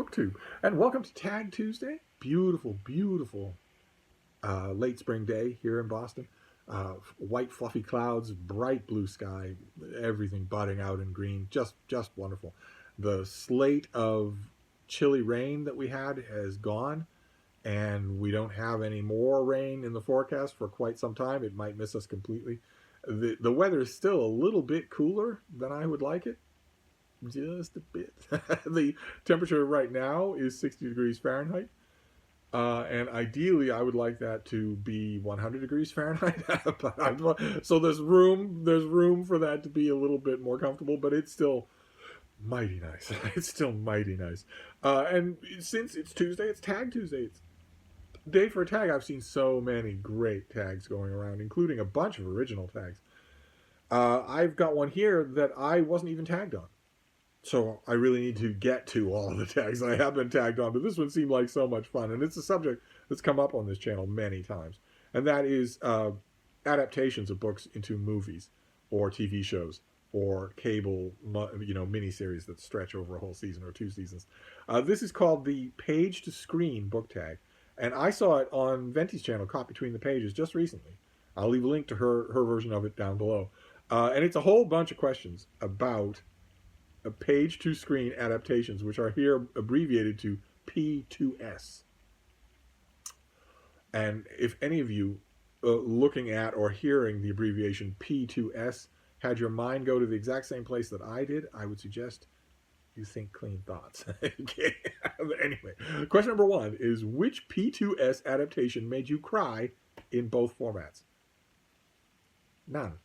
BookTube, and welcome to Tag Tuesday. Beautiful, beautiful late spring day here in Boston. White fluffy clouds, bright blue sky, everything budding out in green. Just wonderful. The slate of chilly rain that we had has gone, and we don't have any more rain in the forecast for quite some time. It might miss us completely. The weather is still a little bit cooler than I would like it. Just a bit. The temperature right now is 60 degrees Fahrenheit. And ideally, I would like that to be 100 degrees Fahrenheit. So there's room for that to be a little bit more comfortable, but it's still mighty nice. It's still mighty nice. And since it's Tuesday, it's Tag Tuesday. It's day for a tag. I've seen so many great tags going around, including a bunch of original tags. I've got one here that I wasn't even tagged on. So I really need to get to all of the tags I have been tagged on, but this one seemed like so much fun, and it's a subject that's come up on this channel many times, and that is adaptations of books into movies or TV shows or cable, miniseries that stretch over a whole season or two seasons. This is called the Page to Screen book tag, and I saw it on Venti's channel, Caught Between the Pages, just recently. I'll leave a link to her version of it down below, and it's a whole bunch of questions about page to screen adaptations, which are here abbreviated to P2S. And if any of you looking at or hearing the abbreviation P2S had your mind go to the exact same place that I did, I would suggest you think clean thoughts. Okay. Anyway, question number 1 is, which P2S adaptation made you cry in both formats? None.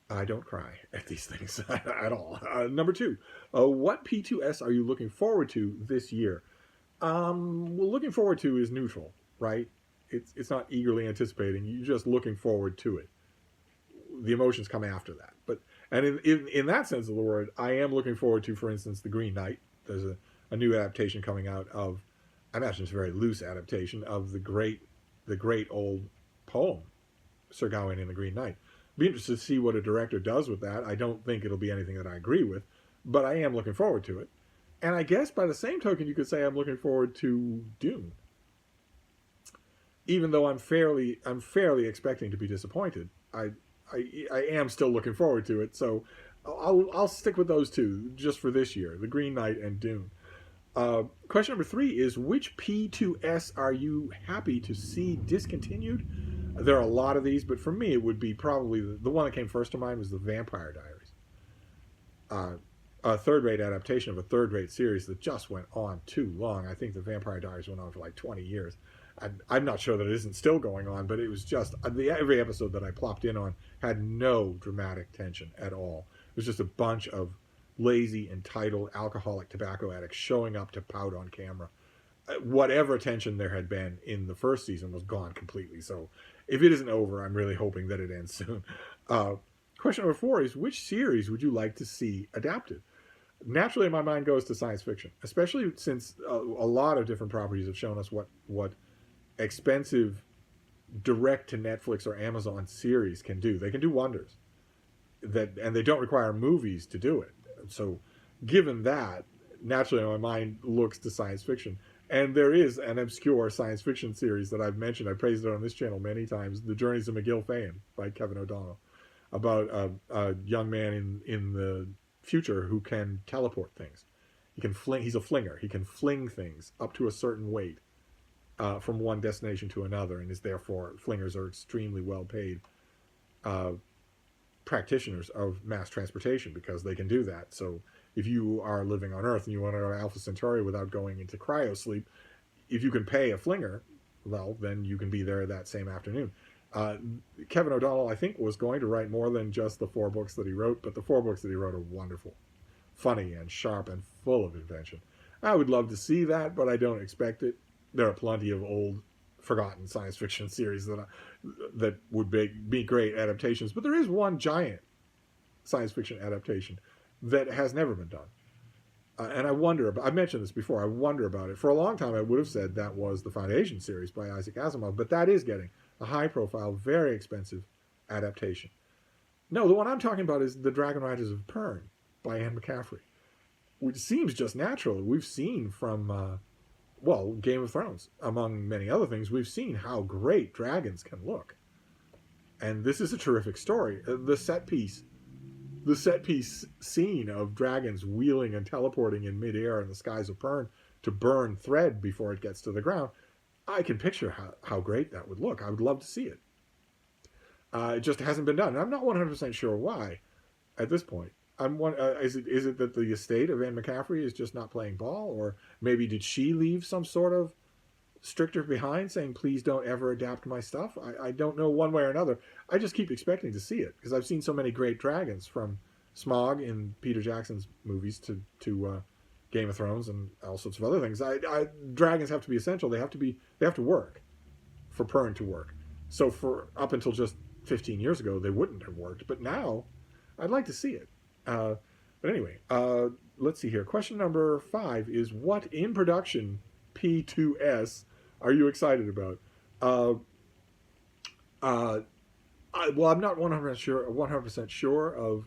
I don't cry at these things at all. Number 2, what P2S are you looking forward to this year? Well, looking forward to is neutral, right? It's not eagerly anticipating. You're just looking forward to it. The emotions come after that. And in that sense of the word, I am looking forward to, for instance, The Green Knight. There's a new adaptation coming out of, I imagine it's a very loose adaptation of the great old poem, Sir Gawain and the Green Knight. Be interested to see what a director does with that. I don't think it'll be anything that I agree with, but I am looking forward to it. And I guess by the same token, you could say I'm looking forward to Dune, even though I'm fairly expecting to be disappointed. I am still looking forward to it, so I'll stick with those two just for this year: The Green Knight and Dune. Question number 3 is, which P2S are you happy to see discontinued? There are a lot of these, but for me, it would be probably the one that came first to mind was the Vampire Diaries. A third-rate adaptation of a third-rate series that just went on too long. I think the Vampire Diaries went on for like 20 years. I'm not sure that it isn't still going on, but it was just, every episode that I plopped in on had no dramatic tension at all. It was just a bunch of lazy, entitled, alcoholic tobacco addicts showing up to pout on camera. Whatever tension there had been in the first season was gone completely. So if it isn't over, I'm really hoping that it ends soon. Question number 4 is, which series would you like to see adapted? Naturally, my mind goes to science fiction, especially since a lot of different properties have shown us what expensive direct to Netflix or Amazon series can do. They can do wonders, and they don't require movies to do it. So given that, naturally my mind looks to science fiction. And there is an obscure science fiction series that I've mentioned. I praised it on this channel many times, The Journeys of McGill-Fayen by Kevin O'Donnell, about a young man in the future who can teleport things. He's a flinger. He can fling things up to a certain weight from one destination to another, and is therefore, flingers are extremely well-paid practitioners of mass transportation because they can do that. So if you are living on Earth and you want to go to Alpha Centauri without going into cryosleep, if you can pay a flinger, well, then you can be there that same afternoon. Kevin O'Donnell, I think, was going to write more than just the 4 books that he wrote, but the 4 books that he wrote are wonderful, funny and sharp and full of invention. I would love to see that, but I don't expect it. There are plenty of old, forgotten science fiction series that would be great adaptations, but there is one giant science fiction adaptation that has never been done. And I wonder, I've mentioned this before, I wonder about it. For a long time, I would have said that was the Foundation series by Isaac Asimov, but that is getting a high-profile, very expensive adaptation. No, the one I'm talking about is The Dragons of Pern by Anne McCaffrey, which seems just natural. We've seen from, well, Game of Thrones, among many other things, we've seen how great dragons can look. And this is a terrific story. The set piece scene of dragons wheeling and teleporting in midair in the skies of Pern to burn thread before it gets to the ground, I can picture how great that would look. I would love to see it. It just hasn't been done. And I'm not 100% sure why at this point. Is it that the estate of Anne McCaffrey is just not playing ball? Or maybe did she leave some sort of stricter behind saying, please don't ever adapt my stuff? I don't know one way or another. I just keep expecting to see it because I've seen so many great dragons, from Smaug in Peter Jackson's movies to Game of Thrones and all sorts of other things. Dragons have to be essential. They have to work for Pern to work. So for up until just 15 years ago, they wouldn't have worked. But now, I'd like to see it. But anyway, let's see here. Question number 5 is, what in production P2S are you excited about? Well, I'm not 100% sure of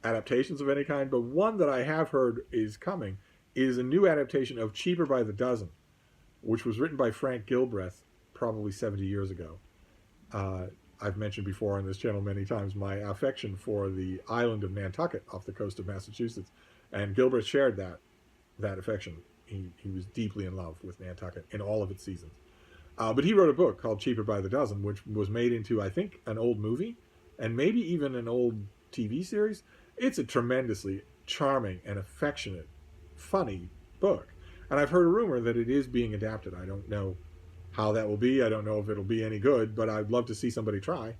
adaptations of any kind, but one that I have heard is coming is a new adaptation of Cheaper by the Dozen, which was written by Frank Gilbreth probably 70 years ago. I've mentioned before on this channel many times my affection for the island of Nantucket off the coast of Massachusetts, and Gilbreth shared that affection. He was deeply in love with Nantucket in all of its seasons. But he wrote a book called Cheaper by the Dozen, which was made into, I think, an old movie and maybe even an old TV series. It's a tremendously charming and affectionate, funny book. And I've heard a rumor that it is being adapted. I don't know how that will be. I don't know if it'll be any good, but I'd love to see somebody try.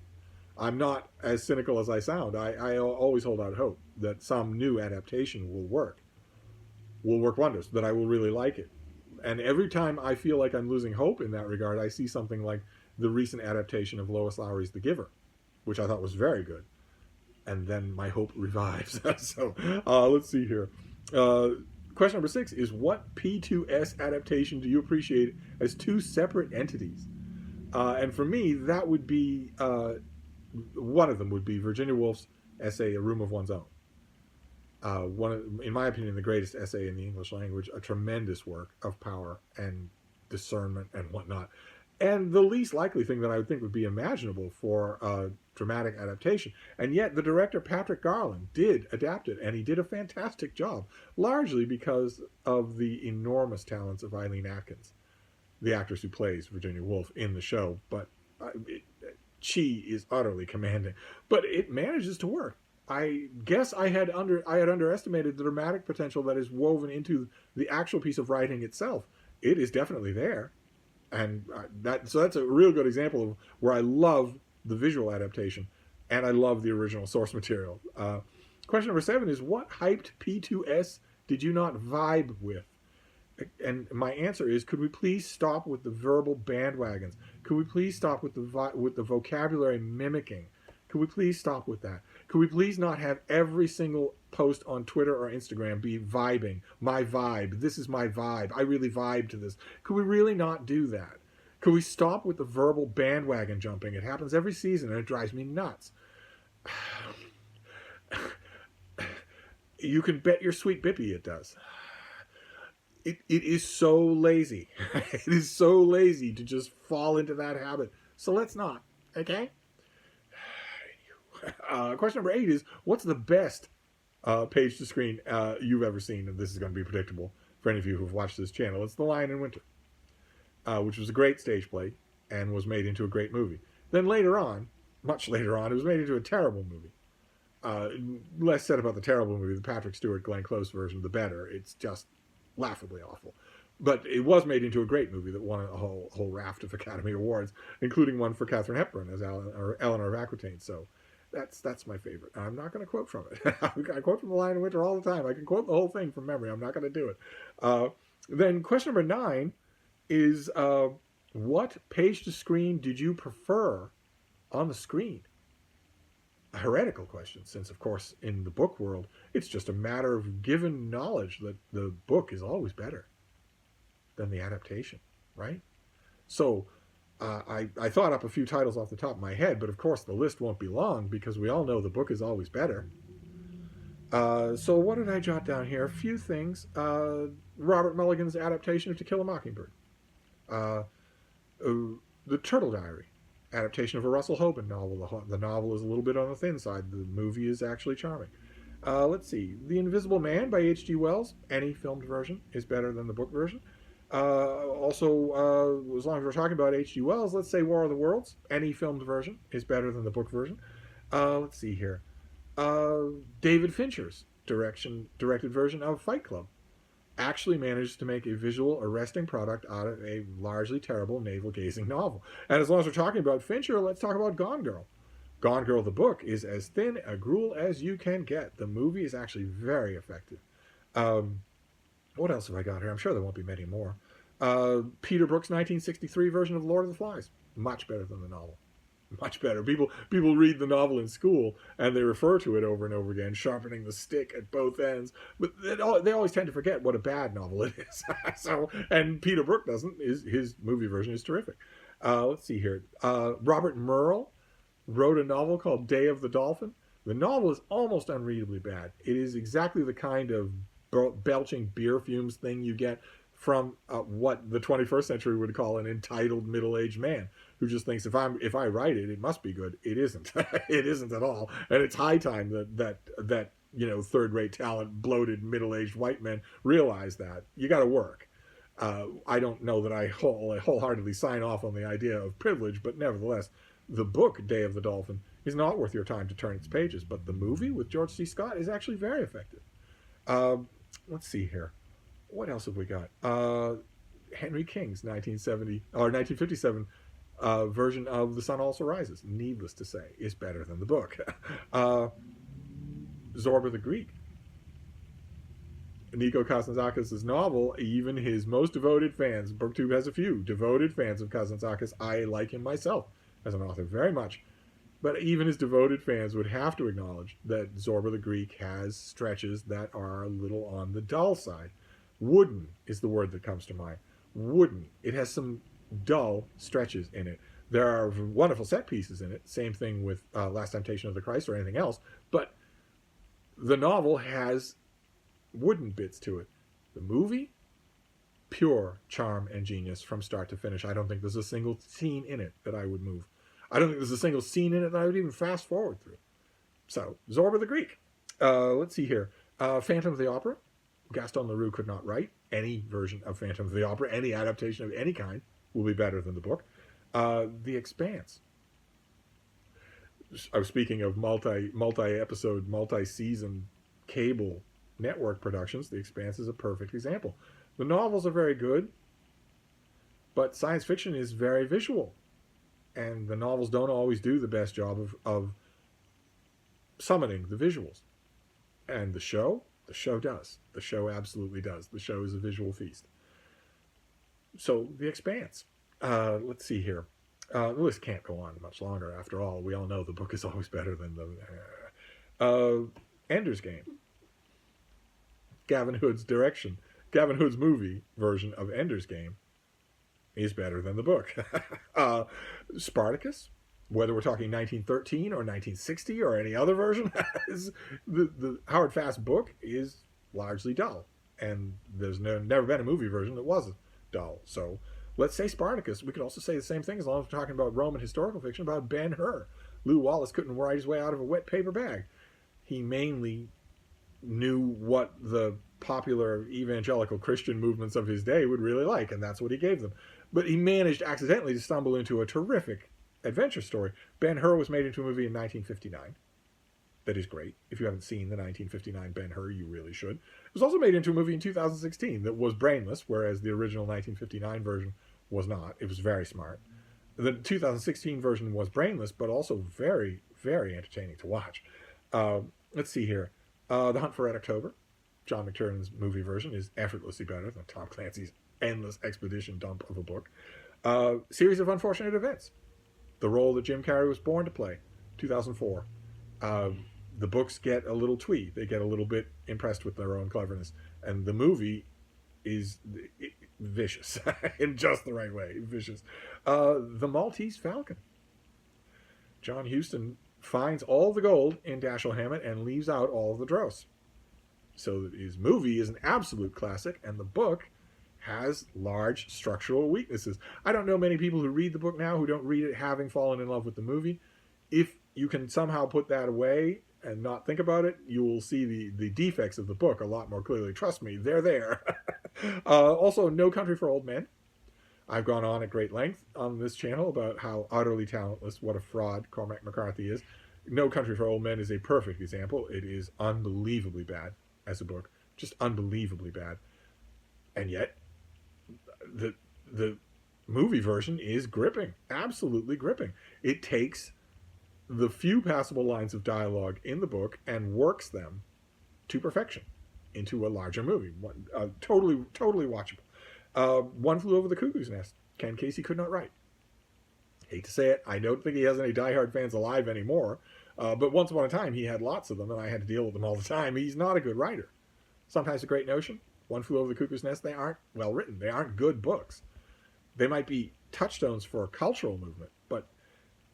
I'm not as cynical as I sound. I always hold out hope that some new adaptation will work wonders, that I will really like it. And every time I feel like I'm losing hope in that regard, I see something like the recent adaptation of Lois Lowry's The Giver, which I thought was very good. And then my hope revives. So let's see here. Question number 6 is, what P2S adaptation do you appreciate as two separate entities? And for me, that would be, one of them would be Virginia Woolf's essay, A Room of One's Own. In my opinion, the greatest essay in the English language, a tremendous work of power and discernment and whatnot. And the least likely thing that I would think would be imaginable for a dramatic adaptation. And yet the director, Patrick Garland, did adapt it, and he did a fantastic job, largely because of the enormous talents of Eileen Atkins, the actress who plays Virginia Woolf in the show. But she is utterly commanding. But it manages to work. I guess I had underestimated the dramatic potential that is woven into the actual piece of writing itself. It is definitely there. And that's a real good example of where I love the visual adaptation and I love the original source material. Question number 7 is, what hyped P2S did you not vibe with? And my answer is, could we please stop with the verbal bandwagons? Could we please stop with the vocabulary mimicking? Could we please stop with that? Could we please not have every single post on Twitter or Instagram be vibing? My vibe. This is my vibe. I really vibe to this. Could we really not do that? Could we stop with the verbal bandwagon jumping? It happens every season and it drives me nuts. You can bet your sweet bippy it does. It is so lazy. It is so lazy to just fall into that habit. So let's not, okay? Question number 8 is, what's the best page to screen you've ever seen? And this is going to be predictable for any of you who've watched this channel. It's The Lion in Winter, which was a great stage play and was made into a great movie. Then later on, much later on, it was made into a terrible movie. Less said about the terrible movie, the Patrick Stewart, Glenn Close version, the better. It's just laughably awful. But it was made into a great movie that won a whole raft of Academy Awards, including one for Katharine Hepburn as Eleanor of Aquitaine. So that's my favorite. I'm not going to quote from it. I quote from The Lion in Winter all the time. I can quote the whole thing from memory. I'm not going to do it. Then question number 9 is, what page to screen did you prefer on the screen? A heretical question, since, of course, in the book world, it's just a matter of given knowledge that the book is always better than the adaptation, right? So I thought up a few titles off the top of my head, but of course the list won't be long because we all know the book is always better. So what did I jot down here? A few things. Robert Mulligan's adaptation of To Kill a Mockingbird. Uh, the Turtle Diary, adaptation of a Russell Hoban novel. The novel is a little bit on the thin side. The movie is actually charming. Let's see. The Invisible Man by H.G. Wells. Any filmed version is better than the book version. As long as we're talking about H.G. Wells, let's say War of the Worlds. Any filmed version is better than the book version. Let's see here. David Fincher's directed version of Fight Club actually managed to make a visual, arresting product out of a largely terrible navel-gazing novel. And as long as we're talking about Fincher, let's talk about Gone Girl. Gone Girl, the book, is as thin a gruel as you can get. The movie is actually very effective. What else have I got here? I'm sure there won't be many more. Peter Brook's 1963 version of Lord of the Flies. Much better than the novel. Much better. People read the novel in school and they refer to it over and over again, sharpening the stick at both ends. But they always tend to forget what a bad novel it is. And Peter Brook doesn't. His movie version is terrific. Let's see here. Robert Merle wrote a novel called Day of the Dolphin. The novel is almost unreadably bad. It is exactly the kind of belching beer fumes thing you get from what the 21st century would call an entitled middle-aged man who just thinks if I write it, it must be good. It isn't. It isn't at all. And it's high time that third-rate talent, bloated middle-aged white men realize that you got to work. I don't know that I wholeheartedly sign off on the idea of privilege, but nevertheless, the book Day of the Dolphin is not worth your time to turn its pages. But the movie with George C. Scott is actually very effective. Let's see here. What else have we got? Henry King's 1957 version of The Sun Also Rises, needless to say, is better than the book. Zorba the Greek. Nico Kazantzakis' novel, even his most devoted fans, BookTube has a few devoted fans of Kazantzakis. I like him myself as an author very much. But even his devoted fans would have to acknowledge that Zorba the Greek has stretches that are a little on the dull side. Wooden is the word that comes to mind. Wooden. It has some dull stretches in it. There are wonderful set pieces in it. Same thing with Last Temptation of the Christ or anything else. But the novel has wooden bits to it. The movie, pure charm and genius from start to finish. I don't think there's a single scene in it that I would move. I don't think there's a single scene in it that I would even fast forward through. So, Zorba the Greek. Let's see here. Phantom of the Opera. Gaston Leroux could not write. Any version of Phantom of the Opera, any adaptation of any kind, will be better than the book. The Expanse. I was speaking of multi-episode, multi-season cable network productions. The Expanse is a perfect example. The novels are very good, but science fiction is very visual. And the novels don't always do the best job of summoning the visuals. And the show does. The show absolutely does. The show is a visual feast. So, The Expanse. Let's see here. The list can't go on much longer. After all, we all know the book is always better than the... Ender's Game. Gavin Hood's movie version of Ender's Game is better than the book. Spartacus, whether we're talking 1913 or 1960 or any other version, the Howard Fast book is largely dull. And there's never been a movie version that wasn't dull. So let's say Spartacus. We could also say the same thing as long as we're talking about Roman historical fiction about Ben-Hur. Lew Wallace couldn't write his way out of a wet paper bag. He mainly knew what the popular evangelical Christian movements of his day would really like, and that's what he gave them. But he managed accidentally to stumble into a terrific adventure story. Ben-Hur was made into a movie in 1959. That is great. If you haven't seen the 1959 Ben-Hur, you really should. It was also made into a movie in 2016 that was brainless, whereas the original 1959 version was not. It was very smart. The 2016 version was brainless, but also very, very entertaining to watch. Let's see here. The Hunt for Red October, John McTiernan's movie version, is effortlessly better than Tom Clancy's endless expedition dump of a book. Series of Unfortunate Events, the role that Jim Carrey was born to play, 2004. The books get a little twee. They get a little bit impressed with their own cleverness. And the movie is vicious, in just the right way, vicious. The Maltese Falcon. John Huston finds all the gold in Dashiell Hammett and leaves out all of the dross. So his movie is an absolute classic, and the book has large structural weaknesses. I don't know many people who read the book now who don't read it having fallen in love with the movie. If you can somehow put that away and not think about it, you will see the defects of the book a lot more clearly. Trust me, they're there. Also, No Country for Old Men. I've gone on at great length on this channel about how utterly talentless, what a fraud Cormac McCarthy is. No Country for Old Men is a perfect example. It is unbelievably bad as a book, just unbelievably bad. And yet, the movie version is gripping, absolutely gripping. It takes the few passable lines of dialogue in the book and works them to perfection into a larger movie. Totally watchable. One Flew Over the Cuckoo's Nest. Ken Casey could not write. Hate to say it, I don't think he has any diehard fans alive anymore. But once upon a time, he had lots of them, and I had to deal with them all the time. He's not a good writer. Sometimes a great notion. One Flew Over the Cuckoo's Nest, they aren't well written. They aren't good books. They might be touchstones for a cultural movement, but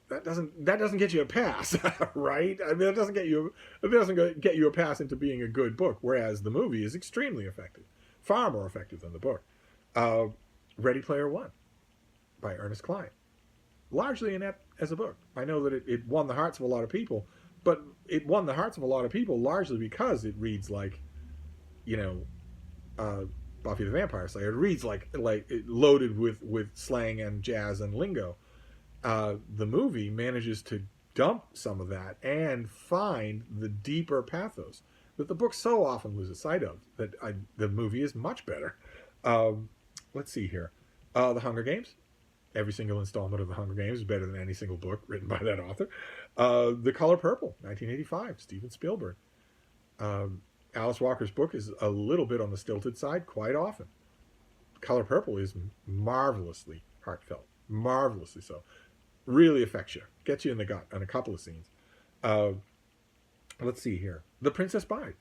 that doesn't get you a pass, right? I mean, it doesn't get you a pass into being a good book. Whereas the movie is extremely effective, far more effective than the book. Ready Player One by Ernest Cline, largely inept as a book. I know that it won the hearts of a lot of people, but it won the hearts of a lot of people largely because it reads like, Buffy the Vampire Slayer. It reads like loaded with slang and jazz and lingo. The movie manages to dump some of that and find the deeper pathos that the book so often loses sight of. The movie is much better. Let's see here. The Hunger Games. Every single installment of The Hunger Games is better than any single book written by that author. The Color Purple, 1985, Steven Spielberg. Alice Walker's book is a little bit on the stilted side quite often. Color Purple is marvelously heartfelt, marvelously so. Really affects you, gets you in the gut on a couple of scenes. Let's see here. The Princess Bride.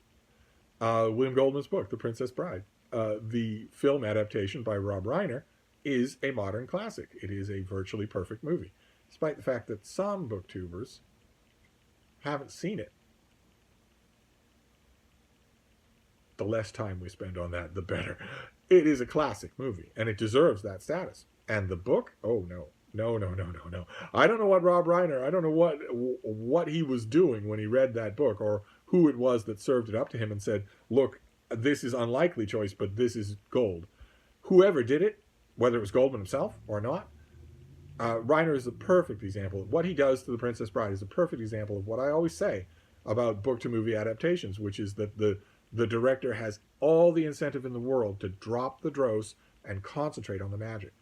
William Goldman's book, The Princess Bride. The film adaptation by Rob Reiner is a modern classic. It is a virtually perfect movie, despite the fact that some booktubers haven't seen it. The less time we spend on that, the better. It is a classic movie, and it deserves that status. And the book? Oh, no. No. I don't know what Rob Reiner, I don't know what he was doing when he read that book, or who it was that served it up to him and said, look, this is unlikely choice, but this is gold. Whoever did it, whether it was Goldman himself or not, Reiner is a perfect example. What he does to The Princess Bride is a perfect example of what I always say about book-to-movie adaptations, which is that the director has all the incentive in the world to drop the dross and concentrate on the magic.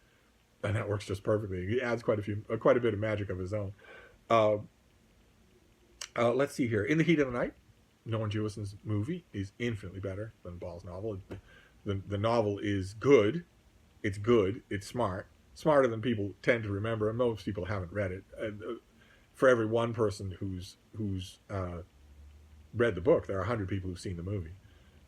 And that works just perfectly. He adds quite a bit of magic of his own. Let's see here. In the Heat of the Night, Norman Jewison's movie is infinitely better than Ball's novel. The novel is good. It's good. It's smart. Smarter than people tend to remember, and most people haven't read it. For every one person who's read the book, there are 100 people who've seen the movie.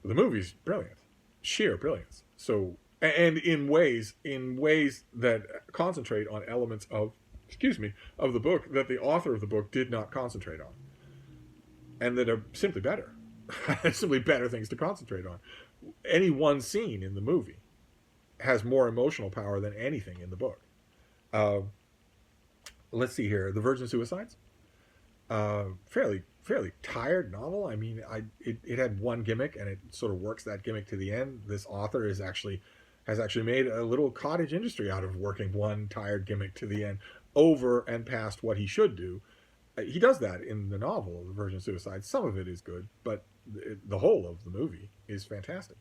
The movie's brilliant, sheer brilliance. So, and in ways that concentrate on elements of the book that the author of the book did not concentrate on, and that are simply better, simply better things to concentrate on. Any one scene in the movie has more emotional power than anything in the book. Let's see here, The Virgin Suicides. Fairly tired novel. I mean, it had one gimmick, and it sort of works that gimmick to the end. This author has actually made a little cottage industry out of working one tired gimmick to the end, over and past what he should do. He does that in the novel, The Virgin Suicides. Some of it is good, but the whole of the movie is fantastic,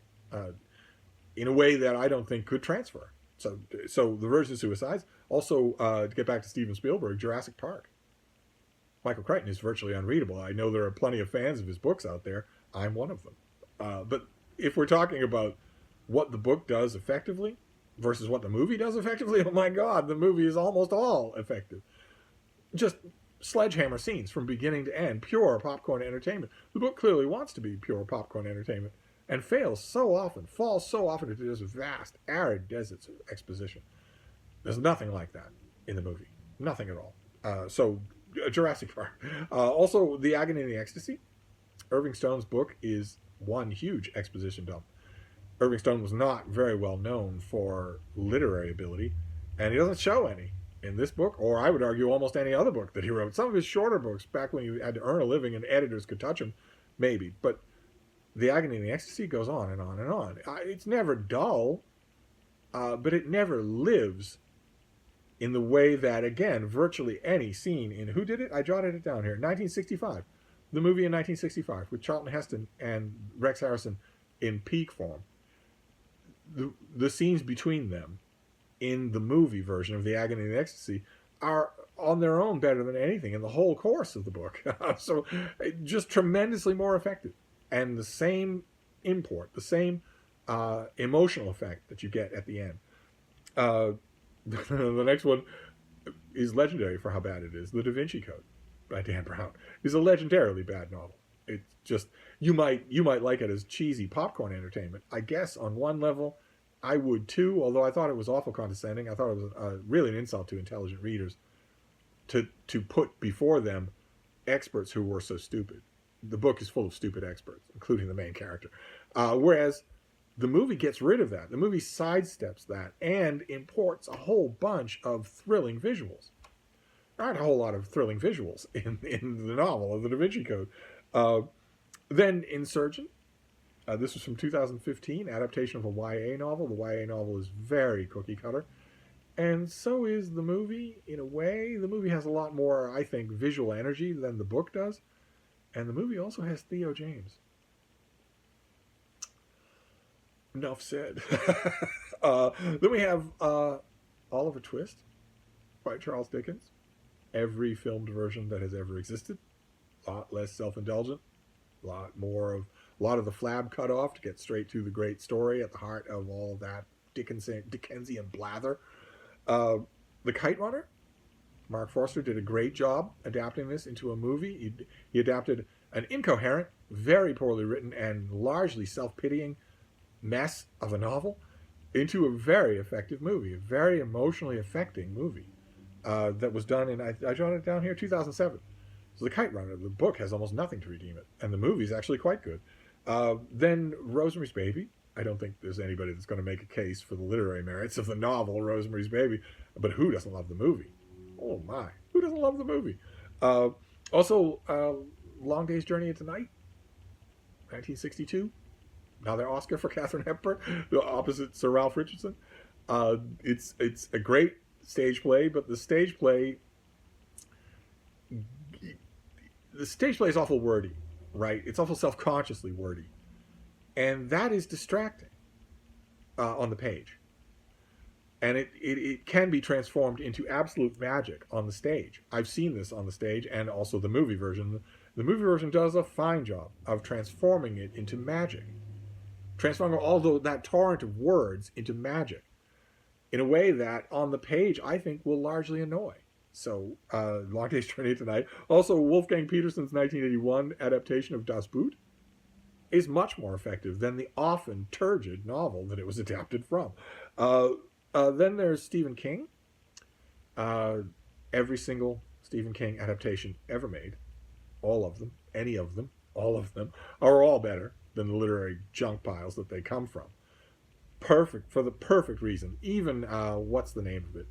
in a way that I don't think could transfer. So The Virgin Suicides. Also, to get back to Steven Spielberg, Jurassic Park. Michael Crichton is virtually unreadable. I know there are plenty of fans of his books out there. I'm one of them. But if we're talking about what the book does effectively versus what the movie does effectively, oh my God, the movie is almost all effective. Just sledgehammer scenes from beginning to end, pure popcorn entertainment. The book clearly wants to be pure popcorn entertainment and falls so often into just vast, arid deserts of exposition. There's nothing like that in the movie. Nothing at all. Jurassic Park. Also, The Agony and the Ecstasy. Irving Stone's book is one huge exposition dump. Irving Stone was not very well known for literary ability, and he doesn't show any in this book, or I would argue almost any other book that he wrote. Some of his shorter books, back when he had to earn a living and editors could touch him, maybe. But The Agony and the Ecstasy goes on and on and on. It's never dull, but it never lives in the way that, again, virtually any scene in... Who did it? I jotted it down here. 1965. The movie in 1965 with Charlton Heston and Rex Harrison in peak form. The scenes between them in the movie version of The Agony and the Ecstasy are on their own better than anything in the whole course of the book. So just tremendously more effective. And the same import, the same emotional effect that you get at the end. The next one is legendary for how bad it is. The Da Vinci Code by Dan Brown is a legendarily bad novel. It's just, you might like it as cheesy popcorn entertainment. I guess on one level, I would too, although I thought it was awful condescending. I thought it was really an insult to intelligent readers to put before them experts who were so stupid. The book is full of stupid experts, including the main character. Whereas the movie gets rid of that. The movie sidesteps that and imports a whole bunch of thrilling visuals. There aren't a whole lot of thrilling visuals in the novel of the Da Vinci Code. Then Insurgent. This was from 2015, adaptation of a YA novel. The YA novel is very cookie cutter. And so is the movie, in a way. The movie has a lot more, I think, visual energy than the book does. And the movie also has Theo James. Enough said. Then we have Oliver Twist by Charles Dickens. Every filmed version that has ever existed. A lot less self-indulgent. A lot of the flab cut off to get straight to the great story at the heart of all of that Dickensian blather. The Kite Runner. Mark Forster did a great job adapting this into a movie. He adapted an incoherent, very poorly written, and largely self-pitying mess of a novel into a very effective movie, a very emotionally affecting movie that was done in, I jotted it down here, 2007. So The Kite Runner, the book has almost nothing to redeem it, and the movie is actually quite good. Then Rosemary's Baby. I don't think there's anybody that's going to make a case for the literary merits of the novel Rosemary's Baby, but who doesn't love the movie? Oh my, who doesn't love the movie? Also, Long Day's Journey into Night, 1962. Another Oscar for Katharine Hepburn, the opposite Sir Ralph Richardson. It's a great stage play, but the stage play is awful wordy, right? It's awful self-consciously wordy. And that is distracting on the page. And it can be transformed into absolute magic on the stage. I've seen this on the stage and also the movie version. The movie version does a fine job of transforming it into magic. Transforming all that torrent of words into magic in a way that on the page I think will largely annoy. So, Long Day's Journey into Night. Also, Wolfgang Petersen's 1981 adaptation of Das Boot is much more effective than the often turgid novel that it was adapted from. Then there's Stephen King. Every single Stephen King adaptation ever made, all of them, any of them, all of them, are all better than the literary junk piles that they come from. Perfect, for the perfect reason. Even, what's the name of it?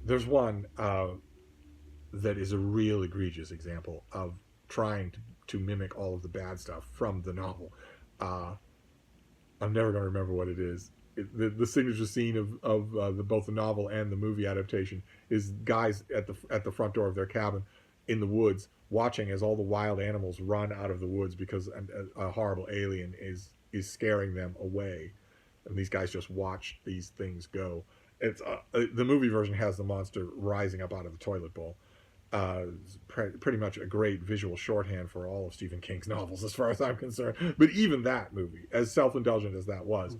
There's one that is a real egregious example of trying to mimic all of the bad stuff from the novel. I'm never going to remember what it is. The signature scene of both the novel and the movie adaptation is guys at the front door of their cabin in the woods watching as all the wild animals run out of the woods because a horrible alien is scaring them away, and these guys just watch these things go. It's the movie version has the monster rising up out of the toilet bowl. Pretty much a great visual shorthand for all of Stephen King's novels, as far as I'm concerned. But even that movie, as self-indulgent as that was,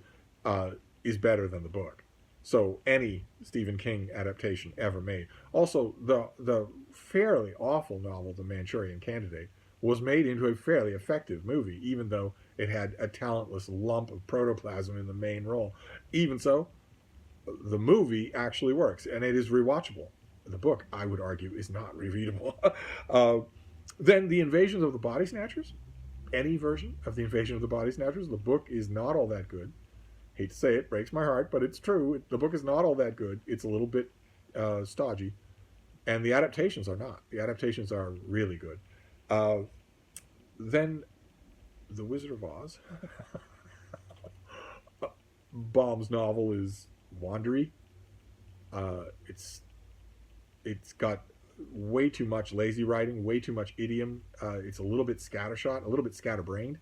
is better than the book. So any Stephen King adaptation ever made. Also, the fairly awful novel, The Manchurian Candidate, was made into a fairly effective movie, even though it had a talentless lump of protoplasm in the main role. Even so, the movie actually works, and it is rewatchable. The book, I would argue, is not rereadable. Then The Invasions of the Body Snatchers. any version of the Invasion of the Body Snatchers. The book is not all that good. Hate to say it, breaks my heart, but it's true. The book is not all that good. It's a little bit stodgy, and the adaptations are not. The adaptations are really good. Uh, then, The Wizard of Oz. Baum's novel is wandery. It's got way too much lazy writing, way too much idiom. It's a little bit scattershot, a little bit scatterbrained.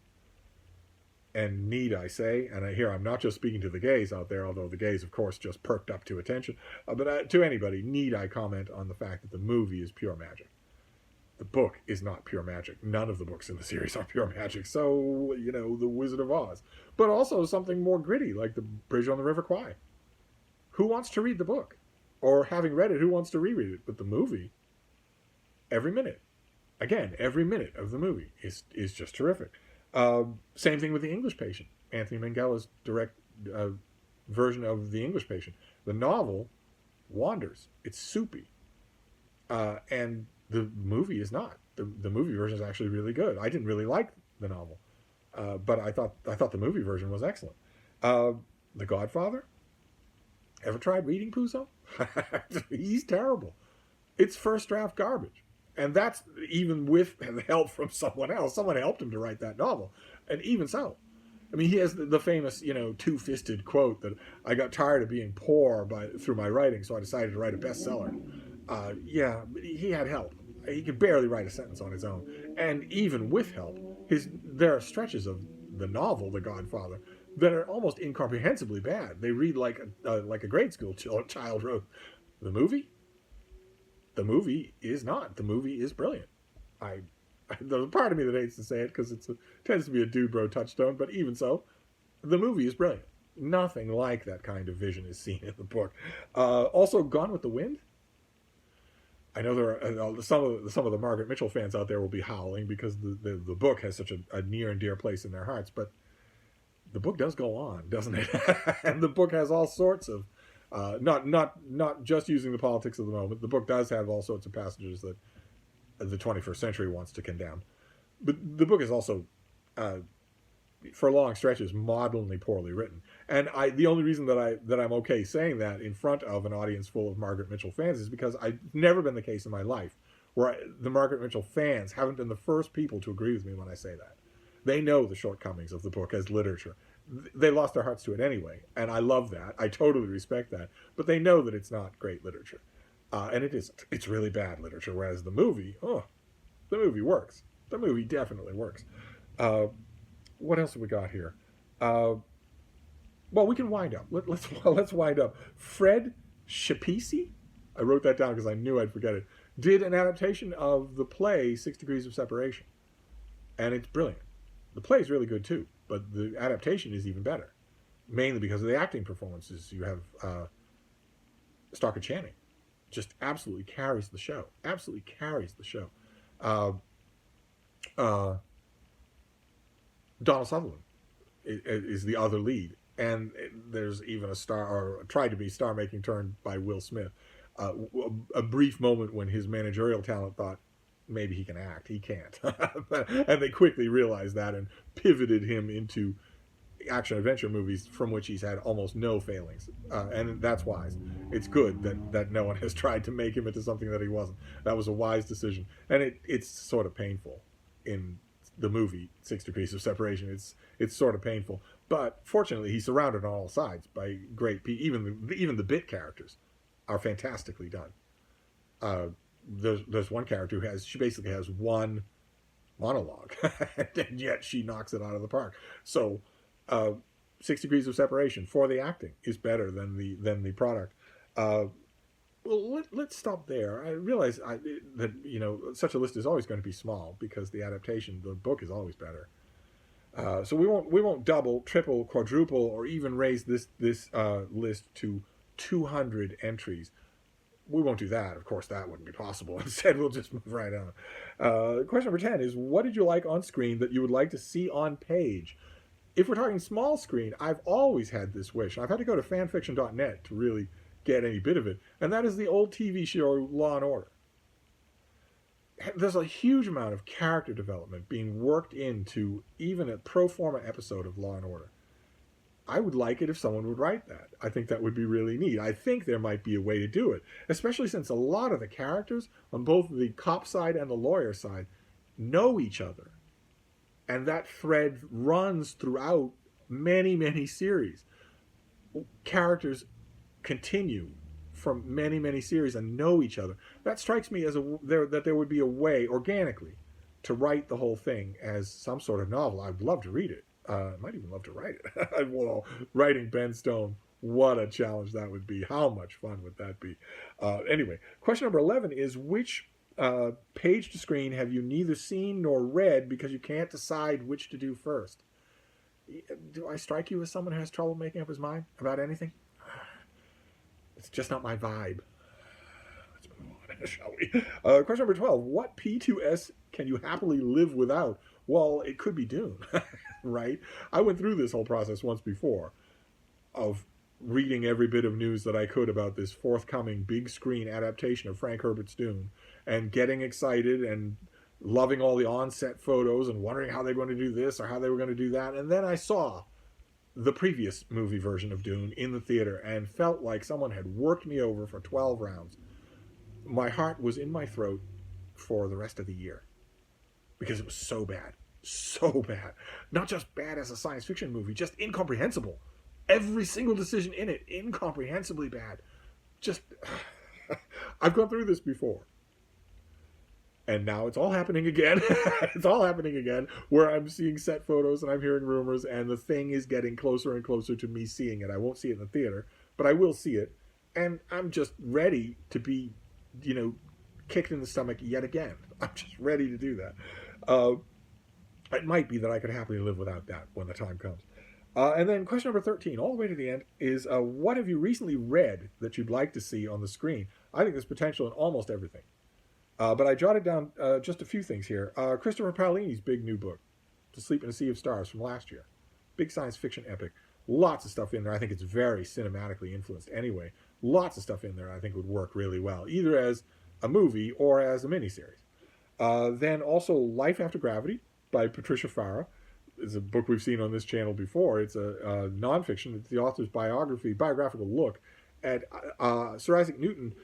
And need I say, and here I'm not just speaking to the gays out there, although the gays, of course, just perked up to attention, but to anybody, need I comment on the fact that the movie is pure magic. The book is not pure magic. None of the books in the series are pure magic. So, The Wizard of Oz. But also something more gritty, like The Bridge on the River Kwai. Who wants to read the book? Or having read it, who wants to reread it? But the movie, every minute, again, every minute of the movie is just terrific. Same thing with The English Patient, Anthony Minghella direct version of The English Patient. The novel wanders. It's soupy. And the movie is not. The movie version is actually really good. I didn't really like the novel, but I thought the movie version was excellent. The Godfather. Ever tried reading Puzo? He's terrible. It's first draft garbage. And that's even with help from someone else. Someone helped him to write that novel. And even so, I mean, he has the famous, two-fisted quote that I got tired of being poor through my writing, so I decided to write a bestseller. Yeah, he had help. He could barely write a sentence on his own. And even with help, there are stretches of the novel, The Godfather, that are almost incomprehensibly bad. They read like a grade school child wrote. The movie? The movie is not. The movie is brilliant. There's a part of me that hates to say it because it tends to be a dude bro touchstone, but even so, the movie is brilliant. Nothing like that kind of vision is seen in the book. Also, Gone with the Wind. I know there are some of the Margaret Mitchell fans out there will be howling because the book has such a near and dear place in their hearts, but the book does go on, doesn't it? And the book has all sorts of not just using the politics of the moment. The book does have all sorts of passages that the 21st century wants to condemn. But the book is also, for long stretches, maudlinly poorly written. And the only reason that I'm okay saying that in front of an audience full of Margaret Mitchell fans is because I've never been the case in my life where the Margaret Mitchell fans haven't been the first people to agree with me when I say that. They know the shortcomings of the book as literature. They lost their hearts to it anyway, and I love that. I totally respect that. But they know that it's not great literature. And it isn't. It's really bad literature, whereas the movie works. The movie definitely works. What else have we got here? Well, we can wind up. Let's wind up. Fred Schapisi, I wrote that down because I knew I'd forget it, did an adaptation of the play 6 Degrees of Separation. And it's brilliant. The play is really good too, but the adaptation is even better, mainly because of the acting performances. You have Stockard Channing, just absolutely carries the show. Absolutely carries the show. Donald Sutherland is the other lead, and there's even a tried to be star-making turn by Will Smith. A brief moment when his managerial talent thought, maybe he can act. He can't. And they quickly realized that and pivoted him into action-adventure movies from which he's had almost no failings. And that's wise. It's good that no one has tried to make him into something that he wasn't. That was a wise decision. And it's sort of painful in the movie 6 Degrees of Separation. It's sort of painful. But fortunately, he's surrounded on all sides by great people. Even the bit characters are fantastically done. There's one character she basically has one monologue, and yet she knocks it out of the park. So, 6 Degrees of Separation for the acting is better than the product. Well, let's stop there. I realize that such a list is always going to be small because the book is always better. So we won't double, triple, quadruple, or even raise this list to 200 entries. We won't do that. Of course, that wouldn't be possible. Instead, we'll just move right on. Question number 10 is, what did you like on screen that you would like to see on page? If we're talking small screen, I've always had this wish. I've had to go to fanfiction.net to really get any bit of it. And that is the old TV show Law & Order. there's a huge amount of character development being worked into even a pro forma episode of Law and Order. I would like it if someone would write that. I think that would be really neat. I think there might be a way to do it, especially since a lot of the characters on both the cop side and the lawyer side know each other. And that thread runs throughout many, many series. Characters continue from many, many series and know each other. That strikes me as that there would be a way, organically, to write the whole thing as some sort of novel. I'd love to read it. I might even love to write it. Well, writing Ben Stone, what a challenge that would be. How much fun would that be? Anyway, question number 11 is, which page to screen have you neither seen nor read because you can't decide which to do first? Do I strike you as someone who has trouble making up his mind about anything? It's just not my vibe. Let's move on, shall we? Question number 12. What P2S can you happily live without? Well, it could be Dune, right? I went through this whole process once before of reading every bit of news that I could about this forthcoming big screen adaptation of Frank Herbert's Dune and getting excited and loving all the on-set photos and wondering how they're going to do this or how they were going to do that. And then I saw the previous movie version of Dune in the theater and felt like someone had worked me over for 12 rounds. My heart was in my throat for the rest of the year because it was so bad. So bad. Not just bad as a science fiction movie, just incomprehensible. Every single decision in it, incomprehensibly bad. Just, I've gone through this before. And now it's all happening again. It's all happening again, where I'm seeing set photos and I'm hearing rumors, and the thing is getting closer and closer to me seeing it. I won't see it in the theater, but I will see it. And I'm just ready to be, kicked in the stomach yet again. I'm just ready to do that. It might be that I could happily live without that when the time comes. And then question number 13, all the way to the end, is what have you recently read that you'd like to see on the screen? I think there's potential in almost everything. But I jotted down just a few things here. Christopher Paolini's big new book, To Sleep in a Sea of Stars, from last year. Big science fiction epic. Lots of stuff in there. I think it's very cinematically influenced anyway. Lots of stuff in there I think would work really well, either as a movie or as a miniseries. Then also Life After Gravity by Patricia Farah. It's a book we've seen on this channel before. It's a nonfiction. It's the author's biographical look at Sir Isaac Newton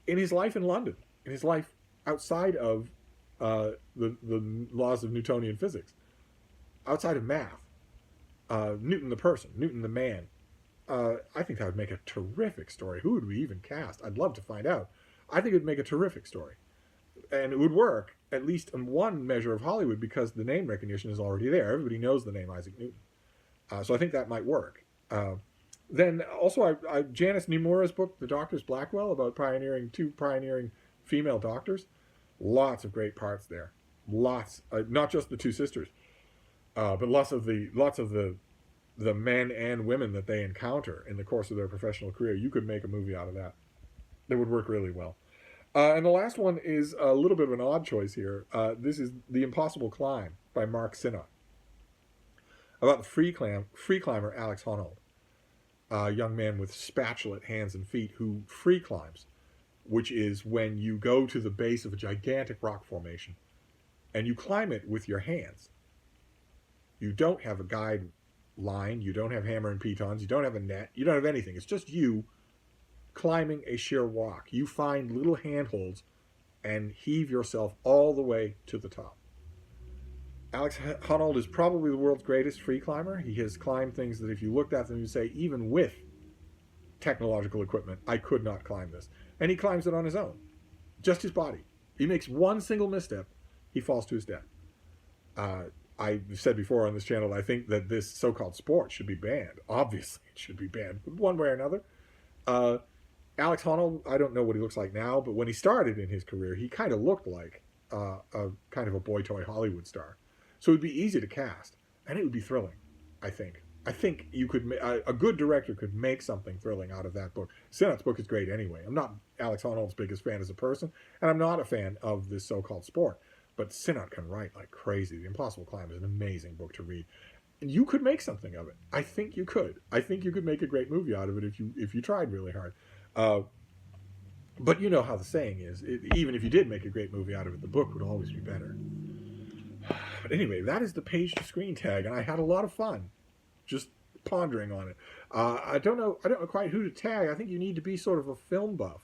in his life in London, in his life outside of the laws of Newtonian physics, outside of math. Newton the person, Newton the man. I think that would make a terrific story. Who would we even cast? I'd love to find out. I think it would make a terrific story. And it would work, at least in one measure of Hollywood, because the name recognition is already there. Everybody knows the name Isaac Newton. So I think that might work. Then also Janice Nimura's book, The Doctor's Blackwell, about two pioneering female doctors. Lots of great parts there. Lots, not just the two sisters, but lots of the men and women that they encounter in the course of their professional career. You could make a movie out of that. That would work really well. And the last one is a little bit of an odd choice here. This is The Impossible Climb by Mark Sinnott, about the free climber Alex Honnold, a young man with spatulate hands and feet who free climbs, which is when you go to the base of a gigantic rock formation and you climb it with your hands. You don't have a guide line, you don't have hammer and pitons, you don't have a net, you don't have anything. It's just you climbing a sheer rock. You find little handholds and heave yourself all the way to the top. Alex Honnold is probably the world's greatest free climber. He has climbed things that if you looked at them, you'd say, even with technological equipment, I could not climb this. And he climbs it on his own. Just his body. He makes one single misstep, he falls to his death. I've said before on this channel, I think that this so-called sport should be banned. Obviously, it should be banned, one way or another. Alex Honnold, I don't know what he looks like now, but when he started in his career, he kind of looked like a kind of a boy toy Hollywood star. So it would be easy to cast, and it would be thrilling, I think. I think you could a good director could make something thrilling out of that book. Sinnott's book is great anyway. I'm not Alex Honnold's biggest fan as a person, and I'm not a fan of this so-called sport. But Sinnott can write like crazy. The Impossible Climb is an amazing book to read. And you could make something of it. I think you could. I think you could make a great movie out of it if you tried really hard. But you know how the saying is, even if you did make a great movie out of it, the book would always be better. But anyway, that is the page to screen tag, and I had a lot of fun just pondering on it. I don't know quite who to tag. I think you need to be sort of a film buff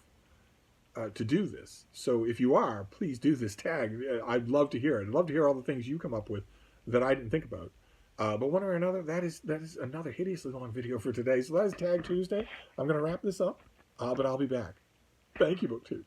to do this. So if you are, please do this tag. I'd love to hear it. I'd love to hear all the things you come up with that I didn't think about. But one way or another, that is another hideously long video for today. So that is Tag Tuesday. I'm going to wrap this up, but I'll be back. Thank you, BookTube.